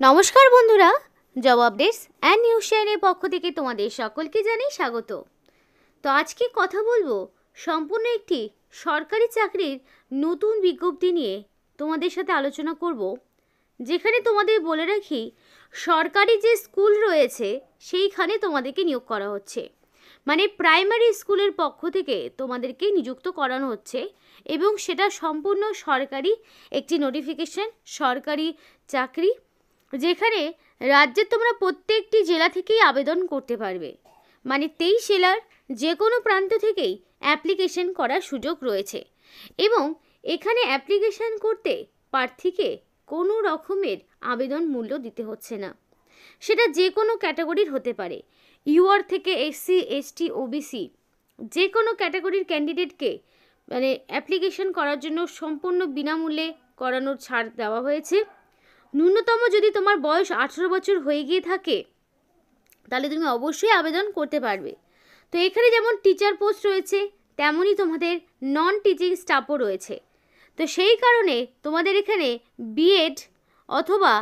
নমস্কার বন্ধুরা, job updates and news চ্যানেলের পক্ষ থেকে তোমাদের সকলকে জানাই স্বাগত। তো আজকে কথা বলবো সম্পূর্ণ একটি সরকারি চাকরির নতুন বিজ্ঞপ্তি নিয়ে তোমাদের সাথে আলোচনা করব, যেখানে তোমাদের বলে রাখি সরকারি যে স্কুল রয়েছে সেইখানে তোমাদেরকে নিয়োগ করা হচ্ছে, মানে প্রাইমারি স্কুলের পক্ষ থেকে তোমাদেরকে নিযুক্ত করানো হচ্ছে এবং সেটা সম্পূর্ণ সরকারি একটি নোটিফিকেশন, সরকারি চাকরি, যেখানে রাজ্যের তোমরা প্রত্যেকটি জেলা থেকেই আবেদন করতে পারবে। মানে 23 জেলার যে কোনো প্রান্ত থেকেই অ্যাপ্লিকেশন করার সুযোগ রয়েছে এবং এখানে অ্যাপ্লিকেশন করতে প্রার্থীকে কোনো রকমের আবেদন মূল্য দিতে হচ্ছে না। সেটা যে কোনো ক্যাটাগরির হতে পারে, ইউআর থেকে এসসি, এসটি, ওবিসি যে কোনো ক্যাটাগরির ক্যান্ডিডেটকে মানে অ্যাপ্লিকেশন করার জন্য সম্পূর্ণ বিনামূল্যে করানোর ছাড় দেওয়া হয়েছে। ন্যূনতম যদি তোমার বয়স 18 বছর হয়ে গিয়ে থাকে তাহলে তুমি অবশ্যই আবেদন করতে পারবে। তো এখানে যেমন টিচার পোস্ট রয়েছে তেমনই তোমাদের নন টিচিং স্টাফও রয়েছে। তো সেই কারণে তোমাদের এখানে বিএড অথবা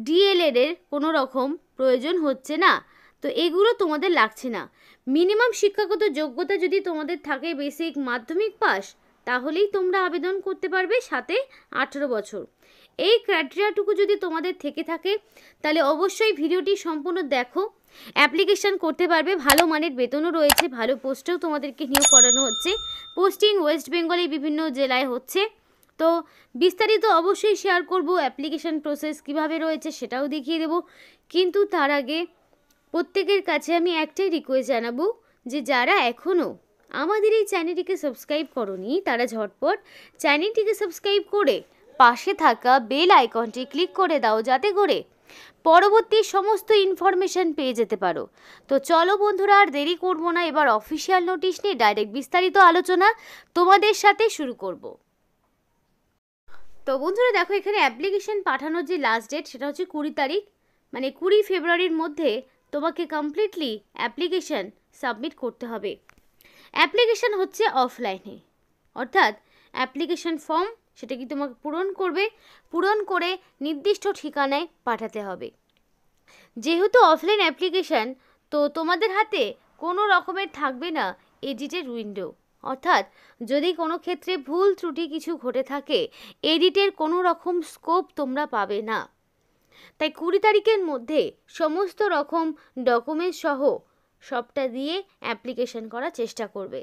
ডিএলএড এর কোনো রকম প্রয়োজন হচ্ছে না। তো এগুলো তোমাদের লাগছে না। মিনিমাম শিক্ষাগত যোগ্যতা যদি তোমাদের থাকে বেসিক মাধ্যমিক পাস, তাহলেই তোমরা আবেদন করতে পারবে, সাথে 18 বছর। এই ক্রাইটেরিয়াটুকু যদি তোমাদের থেকে থাকে তাহলে অবশ্যই ভিডিওটি সম্পূর্ণ দেখো, অ্যাপ্লিকেশন করতে পারবে। ভালো মানের বেতনও রয়েছে, ভালো পোস্টেও তোমাদেরকে নিয়োগ করানো হচ্ছে। পোস্টিং ওয়েস্ট বেঙ্গলে বিভিন্ন জেলায় হচ্ছে। তো বিস্তারিত অবশ্যই শেয়ার করব, অ্যাপ্লিকেশন প্রসেস কিভাবে রয়েছে সেটাও দেখিয়ে দেব। কিন্তু তার আগে প্রত্যেকের কাছে আমি একটাই রিকোয়েস্ট জানাবো যে যারা এখনও আমাদের এই চ্যানেলটিকে সাবস্ক্রাইব করোনি তারা ঝটপট চ্যানেলটিকে সাবস্ক্রাইব করে পাশে থাকা বেল আইকনটি ক্লিক করে দাও, যাতে করে পরবর্তী সমস্ত ইনফরমেশন পেয়ে যেতে পারো। তো চলো বন্ধুরা, আর দেরি করবো না, এবার অফিসিয়াল নোটিশ নিয়ে ডাইরেক্ট বিস্তারিত আলোচনা তোমাদের সাথে শুরু করব। তো বন্ধুরা দেখো, এখানে অ্যাপ্লিকেশন পাঠানোর যে লাস্ট ডেট সেটা হচ্ছে 20 তারিখ, মানে 20 ফেব্রুয়ারির মধ্যে তোমাকে কমপ্লিটলি অ্যাপ্লিকেশন সাবমিট করতে হবে। অ্যাপ্লিকেশন হচ্ছে অফলাইনে, অর্থাৎ অ্যাপ্লিকেশন ফর্ম সেটা কি তোমাকে পূরণ করে নির্দিষ্ট ঠিকানায় পাঠাতে হবে। যেহেতু অফলাইন অ্যাপ্লিকেশন, তো তোমাদের হাতে কোনো রকমের থাকবে না এডিটের উইন্ডো, অর্থাৎ যদি কোনো ক্ষেত্রে ভুল ত্রুটি কিছু ঘটে থাকে এডিটের কোনো রকম স্কোপ তোমরা পাবে না। তাই 20 তারিখের মধ্যে সমস্ত রকম ডকুমেন্টস সহ সবটা দিয়ে অ্যাপ্লিকেশন করার চেষ্টা করবে।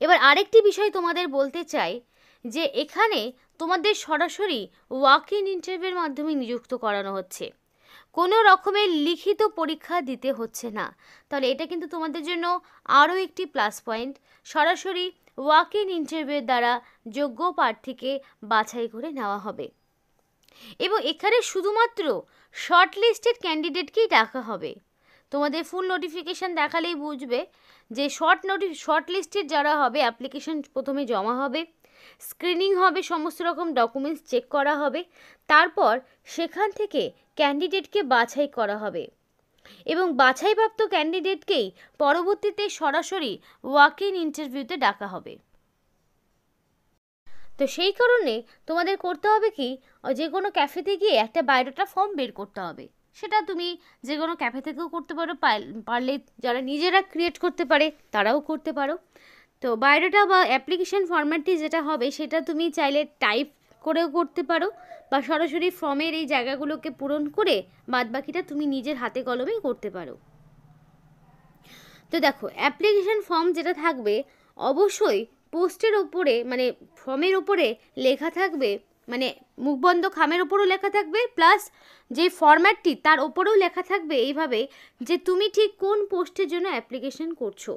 এবার আরেকটি বিষয় তোমাদের বলতে চাই যে এখানে তোমাদের সরাসরি ওয়াক ইন ইন্টারভিউর মাধ্যমে নিযুক্ত করানো হচ্ছে, কোনো রকমের লিখিত পরীক্ষা দিতে হচ্ছে না। তাহলে এটা কিন্তু তোমাদের জন্য আরও একটি প্লাস পয়েন্ট। সরাসরি ওয়াক ইন ইন্টারভিউর দ্বারা যোগ্য প্রার্থীকে বাছাই করে নেওয়া হবে এবং এখানে শুধুমাত্র শর্ট লিস্টেড ক্যান্ডিডেটকেই ডাকা হবে। তোমাদের ফুল নোটিফিকেশান দেখালেই বুঝবে যে শর্ট লিস্টেড যারা হবে অ্যাপ্লিকেশন প্রথমে জমা হবে, স্ক্রিনিং হবে, সমস্ত রকম ডকুমেন্টস চেক করা হবে, তারপর সেখান থেকে ক্যান্ডিডেটকে বাছাই করা হবে এবং বাছাইপ্রাপ্ত ক্যান্ডিডেটকেই পরবর্তীতে সরাসরি ওয়াক ইন ইন্টারভিউতে ডাকা হবে। তো সেই কারণে তোমাদের করতে হবে কি, যে কোনো ক্যাফেতে গিয়ে একটা বায়োডাটা ফর্ম বের করতে হবে। সেটা তুমি যে কোনো ক্যাফে থেকেও করতে পারো, পারলে যারা নিজেরা ক্রিয়েট করতে পারে তারাও করতে পারো। তো বায়োডাটা বা অ্যাপ্লিকেশন ফরম্যাটটি যেটা হবে সেটা তুমি চাইলে টাইপ করেও করতে পারো বা সরাসরি ফর্মের এই জায়গাগুলোকে পূরণ করে বাদবাকিটা তুমি নিজের হাতে কলমেই করতে পারো। তো দেখো, অ্যাপ্লিকেশন ফর্ম যেটা থাকবে অবশ্যই পোস্টের ওপরে মানে ফর্মের ওপরে লেখা থাকবে, মানে মুখবন্ধ খামের ওপরও লেখা থাকবে, প্লাস যে ফরম্যাটটি তার ওপরেও লেখা থাকবে এইভাবে যে তুমি ঠিক কোন পোস্টের জন্য অ্যাপ্লিকেশন করছো।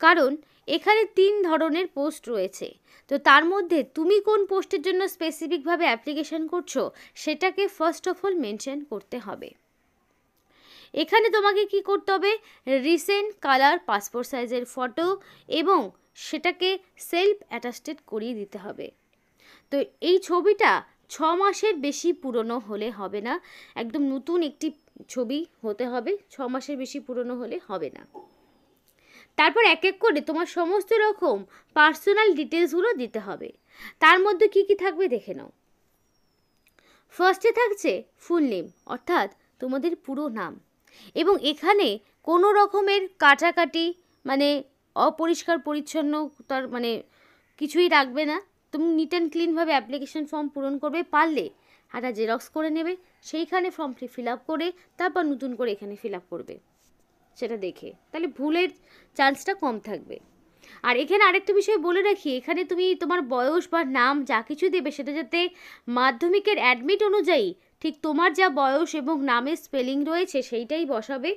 কারণ এখানে 3 ধরনের পোস্ট রয়েছে, তো তার মধ্যে তুমি কোন পোস্টের জন্য স্পেসিফিকভাবে অ্যাপ্লিকেশন করছো সেটাকে ফার্স্ট অফ অল মেনশন করতে হবে। এখানে তোমাকে কি করতে হবে, রিসেন্ট কালার পাসপোর্ট সাইজের ফটো এবং সেটাকে সেলফ অ্যাটাস্টেড করিয়ে দিতে হবে। তো এই ছবিটা 6 মাসের বেশি পুরনো হলে হবে না, একদম নতুন একটি ছবি হতে হবে, 6 মাসের বেশি পুরনো হলে হবে না। তারপর এক এক করে তোমার সমস্ত রকম পার্সোনাল ডিটেলসগুলো দিতে হবে। তার মধ্যে কি কি থাকবে দেখে নাও। ফার্স্টে থাকছে ফুল নেম, অর্থাৎ তোমাদের পুরো নাম, এবং এখানে কোনো রকমের কাটাকাটি মানে অপরিষ্কার পরিচ্ছন্ন তার মানে কিছুই রাখবে না। তুমি নিট অ্যান্ড ক্লিনভাবে অ্যাপ্লিকেশন ফর্ম পূরণ করবে, পারলে একটা জেরক্স করে নেবে, সেইখানে ফর্মটি ফিল আপ করে তারপর নতুন করে এখানে ফিল আপ করবে সেটা দেখে, তাহলে ভুলের চান্সটা কম থাকবে। আর এখানে আরেকটা বিষয় বলে রাখি, এখানে তুমি তোমার বয়স বা নাম যা কিছু দেবে সেটা যাতে মাধ্যমিকের অ্যাডমিট অনুযায়ী ঠিক তোমার যা বয়স এবং নামের স্পেলিং রয়েছে সেইটাই বসাবে,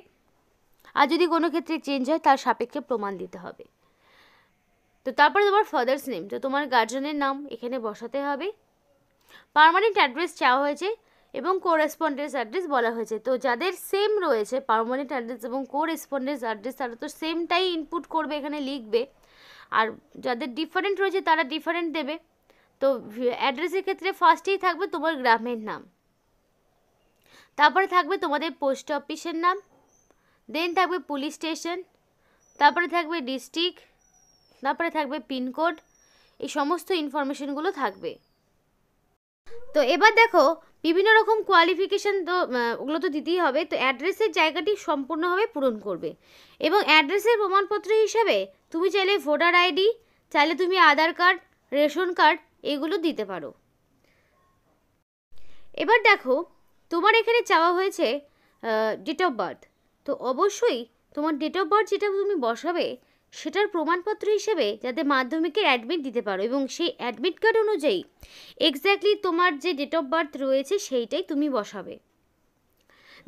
আর যদি কোনো ক্ষেত্রে চেঞ্জ হয় তার সাপেক্ষে প্রমাণ দিতে হবে। তো তারপরে তোমার ফাদার্স নেম, তো তোমার গার্জেনের নাম এখানে বসাতে হবে। পার্মানেন্ট অ্যাড্রেস চাওয়া হয়েছে এবং কোরেসপন্ডেন্স অ্যাড্রেস বলা হয়েছে। তো যাদের সেম রয়েছে পার্মানেন্ট অ্যাড্রেস এবং কোরেসপন্ডেন্স অ্যাড্রেস তারা তো সেমটাই ইনপুট করবে, এখানে লিখবে, আর যাদের ডিফারেন্ট রয়েছে তারা ডিফারেন্ট দেবে। তো অ্যাড্রেসের ক্ষেত্রে ফার্স্টেই থাকবে তোমার গ্রামের নাম, তারপরে থাকবে তোমাদের পোস্ট অফিসের নাম, দেন থাকবে পুলিশ স্টেশন, তারপরে থাকবে ডিস্ট্রিক্ট, তারপরে থাকবে পিনকোড, এই সমস্ত ইনফরমেশনগুলো থাকবে। তো এবার দেখো বিভিন্ন রকম কোয়ালিফিকেশান, তো ওগুলো তো দিতেই হবে। তো অ্যাড্রেসের জায়গাটি সম্পূর্ণভাবে পূরণ করবে, এবং অ্যাড্রেসের প্রমাণপত্র হিসাবে তুমি চাইলে ভোটার আইডি, চাইলে তুমি আধার কার্ড, রেশন কার্ড এগুলো দিতে পারো। এবার দেখো তোমার এখানে চাওয়া হয়েছে ডেট অফ বার্থ, তো অবশ্যই তোমার ডেট অফ বার্থ যেটা তুমি বসাবে সেটার প্রমাণপত্র হিসেবে যাতে মাধ্যমিকের অ্যাডমিট দিতে পারো, এবং সেই অ্যাডমিট কার্ড অনুযায়ী এক্স্যাক্টলি তোমার যে ডেট অফ বার্থ রয়েছে সেইটাই তুমি বসাবে।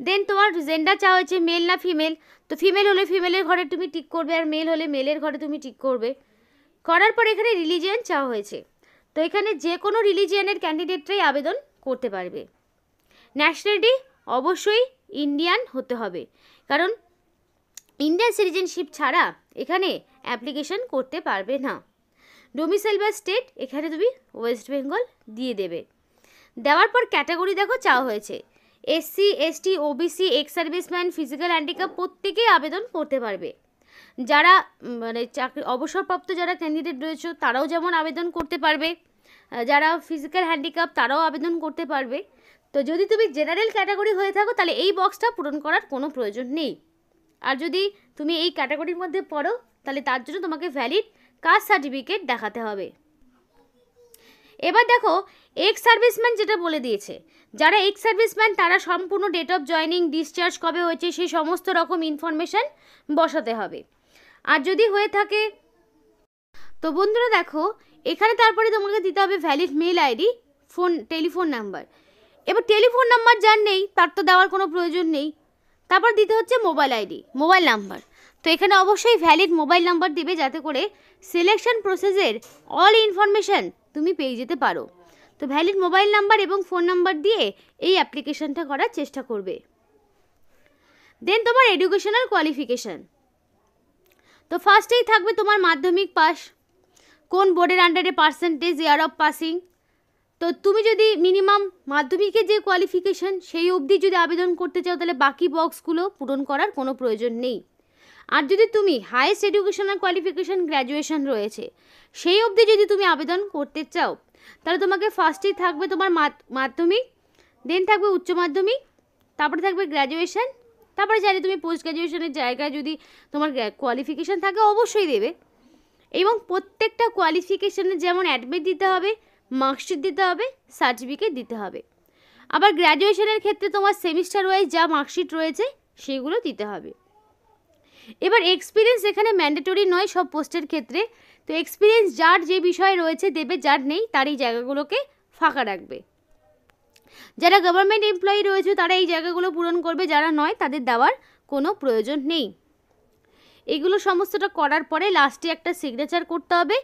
দেন তোমার জেন্ডার চাওয়া হয়েছে মেল না ফিমেল, তো ফিমেল হলে ফিমেলের ঘরে তুমি টিক করবে, আর মেল হলে মেলের ঘরে তুমি টিক করবে। করার পর এখানে রিলিজিয়ান চাওয়া হয়েছে, তো এখানে যে কোনো রিলিজিয়ানের ক্যান্ডিডেটরাই আবেদন করতে পারবে। ন্যাশনালিটি অবশ্যই ইন্ডিয়ান হতে হবে, কারণ ইন্ডিয়ান সিটিজেনশিপ ছাড়া এখানে অ্যাপ্লিকেশন করতে পারবে না। ডোমিসাইল বা স্টেট এখানে তুমি ওয়েস্ট বেঙ্গল দিয়ে দেবে। দেওয়ার পর ক্যাটাগরি দেখো চাওয়া হয়েছে SC, ST, OBC, ex serviceman, physical handicap প্রত্যেকেই আবেদন করতে পারবে। যারা মানে চাকরি অবসরপ্রাপ্ত যারা ক্যান্ডিডেট রয়েছে তারাও যেমন আবেদন করতে পারবে, যারা ফিজিক্যাল হ্যান্ডিক্যাপ তারাও আবেদন করতে পারবে। তো যদি তুমি জেনারেল ক্যাটাগরি হয়ে থাকো তাহলে এই বক্সটা পূরণ করার কোনো প্রয়োজন নেই, আর যদি তুমি এই ক্যাটাগরির মধ্যে পড়ো তাহলে তার জন্য তোমাকে ভ্যালিড কাস্ট সার্টিফিকেট দেখাতে হবে। এবার দেখো এক্স সার্ভিসম্যান যেটা বলে দিয়েছে, যারা এক্স সার্ভিসম্যান তারা সম্পূর্ণ ডেট অফ জয়নিং, ডিসচার্জ কবে হয়েছে সেই সমস্ত রকম ইনফরমেশান বসাতে হবে। আর যদি হয়ে থাকে তো বন্ধুরা দেখো এখানে তারপরে তোমাকে দিতে হবে valid mail ID, telephone number. এবার টেলিফোন নাম্বার যার নেই তার তো দেওয়ার কোনো প্রয়োজন নেই। তারপর দিতে হচ্ছে মোবাইল আইডি, মোবাইল নাম্বার। তো এখানে অবশ্যই ভ্যালিড মোবাইল নাম্বার দিবে যাতে করে সিলেকশন প্রসেসের অল ইনফরমেশান তুমি পেয়ে যেতে পারো। তো ভ্যালিড মোবাইল নাম্বার এবং ফোন নাম্বার দিয়ে এই অ্যাপ্লিকেশনটা করার চেষ্টা করবে। দেন তোমার এডুকেশনাল কোয়ালিফিকেশান, তো ফার্স্টেই থাকবে তোমার মাধ্যমিক পাস, কোন বোর্ডের আন্ডারে পার্সেন্টেজ, ইয়ার অফ পাসিং। তো তুমি যদি মিনিমাম মাধ্যমিকের যে কোয়ালিফিকেশান সেই অবধি যদি আবেদন করতে চাও তাহলে বাকি বক্সগুলো পূরণ করার কোনো প্রয়োজন নেই। আর যদি তুমি হাইয়েস্ট এডুকেশনাল কোয়ালিফিকেশান গ্র্যাজুয়েশন রয়েছে সেই অবধি যদি তুমি আবেদন করতে চাও তাহলে তোমাকে ফার্স্টেই থাকবে তোমার মাধ্যমিক, দেন থাকবে উচ্চ মাধ্যমিক, তারপরে থাকবে গ্র্যাজুয়েশন, তারপরে চাইলে তুমি পোস্ট গ্র্যাজুয়েশনের জায়গায় যদি তোমার কোয়ালিফিকেশান থাকে অবশ্যই দেবে। এবং প্রত্যেকটা কোয়ালিফিকেশানের যেমন অ্যাডমিট দিতে হবে, মার্কশিট দিতে হবে, সার্টিফিকেট দিতে হবে। আবার গ্র্যাজুয়েশনের ক্ষেত্রে তোমার সেমিস্টার ওয়াইজ যা মার্কশিট রয়েছে সেগুলো দিতে হবে। এবার এক্সপিরিয়েন্স এখানে ম্যান্ডেটরি নয় সব পোস্টের ক্ষেত্রে, তো এক্সপিরিয়েন্স যার যে বিষয়ে রয়েছে দেবে, যার নেই তার এই জায়গাগুলোকে ফাঁকা রাখবে। যারা গভর্নমেন্ট এমপ্লয়ি রয়েছে তারা এই জায়গাগুলো পূরণ করবে, যারা নয় তাদের দেওয়ার কোনো প্রয়োজন নেই। এগুলো সমস্তটা করার পরে লাস্টে একটা সিগনেচার করতে হবে,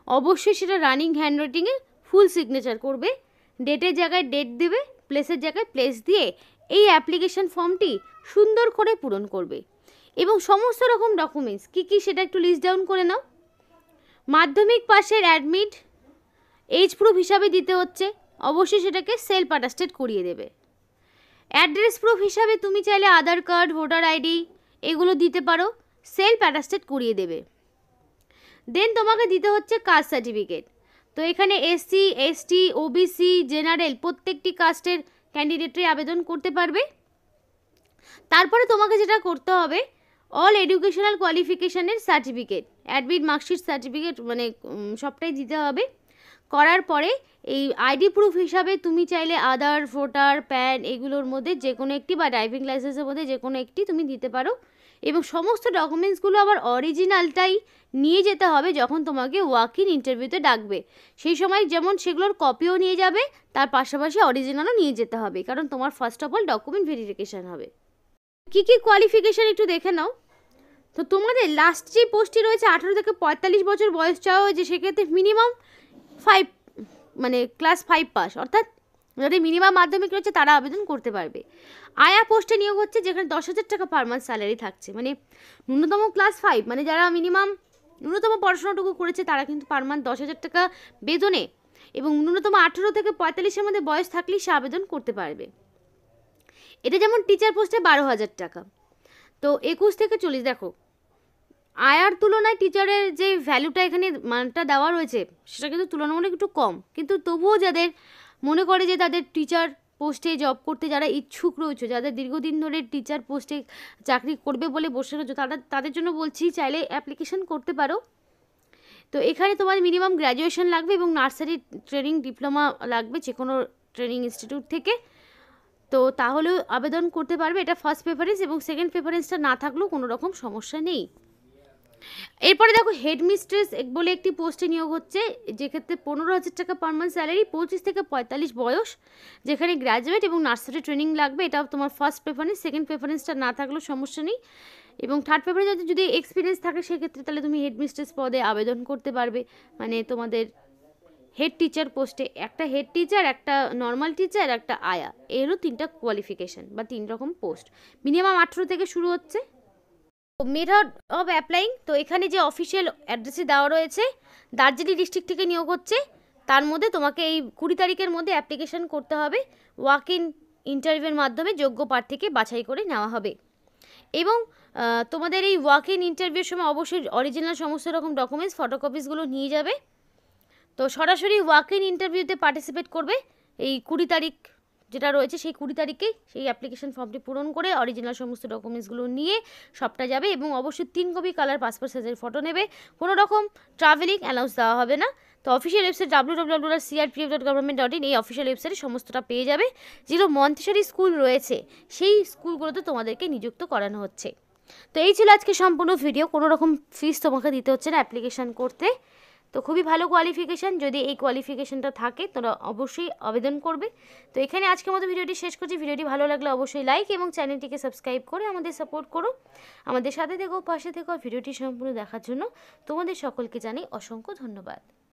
অবশ্যই সেটা রানিং হ্যান্ডরাইটিংয়ে ফুল সিগনেচার করবে, ডেটের জায়গায় ডেট দেবে, প্লেসের জায়গায় প্লেস দিয়ে এই অ্যাপ্লিকেশন ফর্মটি সুন্দর করে পূরণ করবে। এবং সমস্ত রকম ডকুমেন্টস কী কী সেটা একটু লিস্ট ডাউন করে নাও। মাধ্যমিক পাশের অ্যাডমিট এজ প্রুফ হিসাবে দিতে হচ্ছে, অবশ্যই সেটাকে সেলফ অ্যাটাস্টেড করিয়ে দেবে। অ্যাড্রেস প্রুফ হিসাবে তুমি চাইলে আধার কার্ড, ভোটার আইডি এগুলো দিতে পারো, সেলফ অ্যাটাস্টেড করিয়ে দেবে। দেন তোমাকে দিতে হচ্ছে কাস্ট সার্টিফিকেট, তো এখানে এসসি, এসটি, ওবিসি, জেনারেল প্রত্যেকটি কাস্টের ক্যান্ডিডেটরাই আবেদন করতে পারবে। তারপরে তোমাকে যেটা করতে হবে, অল এডুকেশনাল কোয়ালিফিকেশানের সার্টিফিকেট, অ্যাডমিট মার্কশিট সার্টিফিকেট মানে সবটাই দিতে হবে। করার পরে এই আইডি প্রুফ হিসাবে তুমি চাইলে আধার, ভোটার, প্যান এগুলোর মধ্যে যে কোনো একটি বা ড্রাইভিং লাইসেন্সের মধ্যে যে কোনো একটি তুমি দিতে পারো। এবং সমস্ত ডকুমেন্টসগুলো আবার অরিজিনালটাই নিয়ে যেতে হবে যখন তোমাকে ওয়াক ইন ইন্টারভিউতে ডাকবে। সেই সময় যেমন সেগুলোর কপিও নিয়ে যাবে, তার পাশাপাশি অরিজিনালও নিয়ে যেতে হবে, কারণ তোমার first of all document verification হবে। কী কী কোয়ালিফিকেশান একটু দেখে নাও। তো তোমাদের লাস্ট যে পোস্টটি রয়েছে 18 থেকে 45 বছর বয়স চাওয়া হয়েছে, সেক্ষেত্রে মিনিমাম 5 মানে ক্লাস 5 পাস, অর্থাৎ যাদের মিনিমাম মাধ্যমিক রয়েছে তারা আবেদন করতে পারবে। আয়া পোস্টে নিয়োগ হচ্ছে যেখানে 10,000 টাকা পার মান্থ স্যালারি থাকছে, মানে ন্যূনতম ক্লাস 5 মানে যারা মিনিমাম ন্যূনতম পড়াশোনাটুকু করেছে তারা কিন্তু পার মান্থ 10,000 টাকা বেতনে এবং ন্যূনতম 18 থেকে 45-এর মধ্যে বয়স থাকলেই সে আবেদন করতে পারবে। এটা যেমন টিচার পোস্টে 12,000 টাকা। তো 21 থেকে 40 দেখো আয়ার তুলনায় টিচারের যে ভ্যালুটা এখানে মানটা দেওয়া রয়েছে সেটা কিন্তু তুলনামূলক একটু কম, কিন্তু তবুও যাদের মনে করে যে তাদের টিচার পোস্টে জব করতে যারা ইচ্ছুক রয়েছে, যাদের দীর্ঘদিন ধরে টিচার পোস্টে চাকরি করবে বলে বসে রয়েছে, তাদের জন্য বলছি চাইলে অ্যাপ্লিকেশন করতে পারো। তো এখানে তোমার মিনিমাম গ্র্যাজুয়েশন লাগবে এবং নার্সারি ট্রেনিং ডিপ্লোমা লাগবে যে কোনো ট্রেনিং ইনস্টিটিউট থেকে। তো তাহলেও আবেদন করতে পারবে। এটা ফার্স্ট প্রেফারেন্স, এবং সেকেন্ড প্রেফারেন্সটা না থাকলেও কোনো রকম সমস্যা নেই। এরপরে দেখো হেডমিস্ট্রেস বলে একটি পোস্টে নিয়োগ হচ্ছে, যেক্ষেত্রে 15,000 টাকা পার মান্থ স্যালারি, 25 থেকে 45 বয়স, যেখানে গ্র্যাজুয়েট এবং নার্সারি ট্রেনিং লাগবে। এটাও তোমার ফার্স্ট প্রেফারেন্স, সেকেন্ড প্রেফারেন্সটা না থাকলেও সমস্যা নেই। এবং থার্ড প্রেফারেন্স যদি এক্সপিরিয়েন্স থাকে সেক্ষেত্রে তাহলে তুমি হেডমিস্ট্রেস পদে আবেদন করতে পারবে। মানে তোমাদের হেড টিচার পোস্টে একটা হেড টিচার, একটা নর্মাল টিচার, একটা আয়া, এরও 3টা কোয়ালিফিকেশান বা 3 রকম পোস্ট। মিনিমাম 18 থেকে শুরু হচ্ছে। মেথড অফ অ্যাপ্লাইং, তো এখানে যে অফিসিয়াল অ্যাড্রেসে দেওয়া রয়েছে দার্জিলিং ডিস্ট্রিক্ট থেকে নিয়োগ হচ্ছে, তার মধ্যে তোমাকে এই 20 তারিখের মধ্যে অ্যাপ্লিকেশন করতে হবে। ওয়াক ইন ইন্টারভিউর মাধ্যমে যোগ্য প্রার্থীকে বাছাই করে নেওয়া হবে। এবং তোমাদের এই ওয়াক ইন ইন্টারভিউর সময় অবশ্যই অরিজিনাল সমস্ত রকম ডকুমেন্টস ফটোকপিসগুলো নিয়ে যাবে। তো সরাসরি ওয়াক ইন ইন্টারভিউতে পার্টিসিপেট করবে এই 20 তারিখ যেটা রয়েছে, সেই 20 তারিখেই সেই অ্যাপ্লিকেশন ফর্মটি পূরণ করে অরিজিনাল সমস্ত ডকুমেন্টসগুলো নিয়ে সবটা যাবে। এবং অবশ্যই 3 কপি কালার পাসপোর্ট সাইজের ফটো নেবে। কোনো রকম ট্রাভেলিং অ্যালাউন্স দেওয়া হবে না। তো অফিসিয়াল ওয়েবসাইট www.crpf.government.in এই অফিসিয়াল ওয়েবসাইটে সমস্তটা পেয়ে যাবে। যেগুলো মন্তেশ্বরী স্কুল রয়েছে সেই স্কুলগুলোতে তোমাদেরকে নিযুক্ত করানো হচ্ছে। তো এই ছিল আজকে সম্পূর্ণ ভিডিও। কোনো রকম ফিস তোমাকে দিতে হচ্ছে না অ্যাপ্লিকেশান করতে। তো খুবই ভালো কোয়ালিফিকেশান, যদি এই কোয়ালিফিকেশানটা থাকে তোমরা অবশ্যই আবেদন করবে। তো এখানে আজকের মতো ভিডিওটি শেষ করছি। ভিডিওটি ভালো লাগলে অবশ্যই লাইক এবং চ্যানেলটিকে সাবস্ক্রাইব করে আমাদের সাপোর্ট করো, আমাদের সাথে থেকো, পাশে থেকো। ভিডিওটি সম্পূর্ণ দেখার জন্য তোমাদের সকলকে জানাই অসংখ্য ধন্যবাদ।